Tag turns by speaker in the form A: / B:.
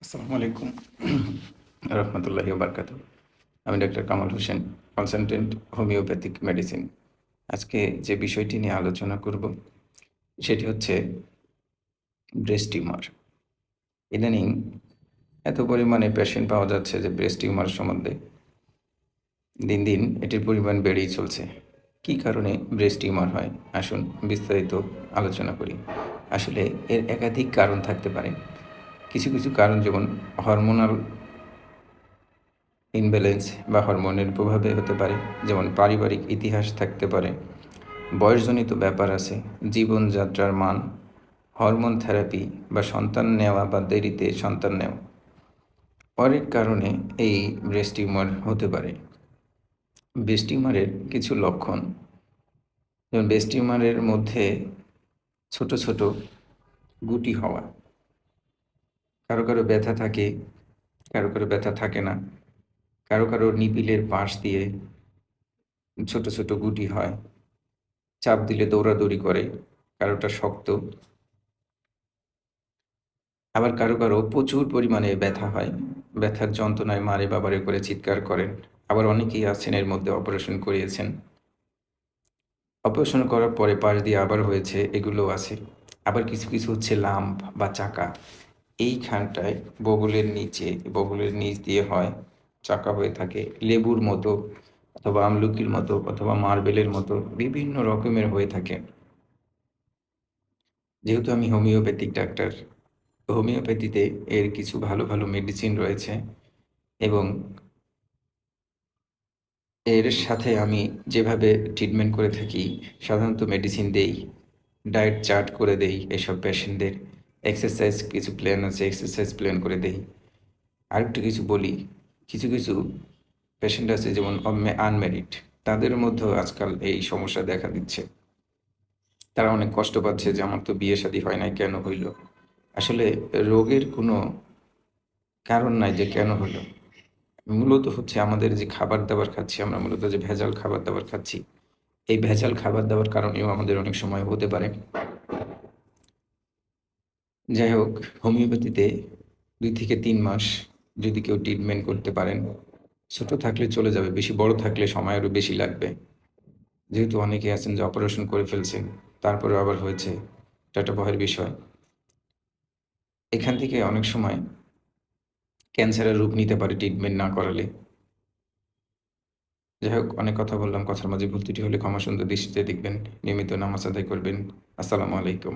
A: আসসালামু আলাইকুম রহমতুল্লাহি বারকাতুহ। আমি doctor Kamal Hossain, consultant homeopathic medicine. আজকে যে বিষয়টি নিয়ে আলোচনা করব সেটি হচ্ছে ব্রেস্ট টিউমার। ইদানিং এত পরিমাণে পেশেন্ট পাওয়া যাচ্ছে যে ব্রেস্ট টিউমার সম্বন্ধে দিন দিন এটির পরিমাণ বেড়েই চলছে। কী কারণে ব্রেস্ট টিউমার হয়? আসুন বিস্তারিত আলোচনা করি। আসলে এর একাধিক কারণ থাকতে পারে। কিছু কিছু কারণ যেমন হরমোনাল ইমব্যালেন্স বা হরমোনের প্রভাবে হতে পারে, যেমন পারিবারিক ইতিহাস থাকতে পারে, বয়সজনিত ব্যাপার আছে, জীবনযাত্রার মান, হরমোন থেরাপি বা সন্তান নেওয়া বা দেরিতে সন্তান নেওয়া। অনেক কারণে এই ব্রেস্ট টিউমার হতে পারে। ব্রেস্ট টিউমারের কিছু লক্ষণ, যেমন ব্রেস্ট টিউমারের মধ্যে ছোট ছোট গুটি হওয়া, কারো কারো ব্যথা থাকে, কারো কারো ব্যথা থাকে না, কারো কারো নিপিলের পাশ দিয়ে ছোট ছোট গুটি হয়, চাপ দিলে দৌড়াদৌড়ি করে, কারোটা শক্ত, আবার কারো কারো প্রচুর পরিমাণে ব্যথা হয়, ব্যথার যন্ত্রণায় মারে বাবারে করে চিৎকার করেন। আবার অনেকেই আছেন এর মধ্যে অপারেশন করিয়েছেন, অপারেশন করার পরে পাশ দিয়ে আবার হয়েছে, এগুলোও আছে। আবার কিছু কিছু হচ্ছে লাম্প বা চাকা, এইখানটায় বগলের নিচ দিয়ে হয়, চাকা হয়ে থাকে, লেবুর মতো অথবা আমলকির মতো অথবা মার্বেলের মতো বিভিন্ন রকমের হয়ে থাকে। যেহেতু আমি হোমিওপ্যাথিক ডাক্তার, হোমিওপ্যাথিতে এর কিছু ভালো ভালো মেডিসিন রয়েছে এবং এর সাথে আমি যেভাবে ট্রিটমেন্ট করে থাকি, সাধারণত মেডিসিন দেই, ডায়েট চার্ট করে দেই এসব পেশেন্টদের, এক্সারসাইজ কিছু প্ল্যান আছে, এক্সারসাইজ প্ল্যান করে দেই। আরেকটু কিছু বলি, কিছু কিছু পেশেন্ট আছে যেমন আনম্যারিড, তাদের মধ্যেও আজকাল এই সমস্যা দেখা দিচ্ছে। তারা অনেক কষ্ট পাচ্ছে যে আমার তো বিয়ে শাদী হয় নাই, কেন হইল? আসলে রোগের কোনো কারণ নাই যে কেন হলো। মূলত হচ্ছে আমাদের যে খাবার-দাবার খাচ্ছি, আমরা মূলত যে ভেজাল খাবার-দাবার খাচ্ছি, এই ভেজাল খাবার-দাবার কারণেও আমাদের অনেক সময় হতে পারে। যাই হোক, হোমিওপ্যাথিতে ২ থেকে ৩ মাস যদি কেউ ট্রিটমেন্ট করতে পারেন, ছোট থাকলে চলে যাবে, বেশি বড় থাকলে সময় আরও বেশি লাগবে। যেহেতু অনেকেই আছেন যে অপারেশন করে ফেলছেন, তারপরেও আবার হয়েছে, এটা একটা ভয়ের বিষয়। এখান থেকে অনেক সময় ক্যান্সারের রূপ নিতে পারে ট্রিটমেন্ট না করালে। যাই হোক, অনেক কথা বললাম। কথার মাঝে ভুল ত্রুটি হলে ক্ষমা সুন্দর দৃষ্টিতে দেখবেন। নিয়মিত নামাজ আদায় করবেন। আসসালামু আলাইকুম।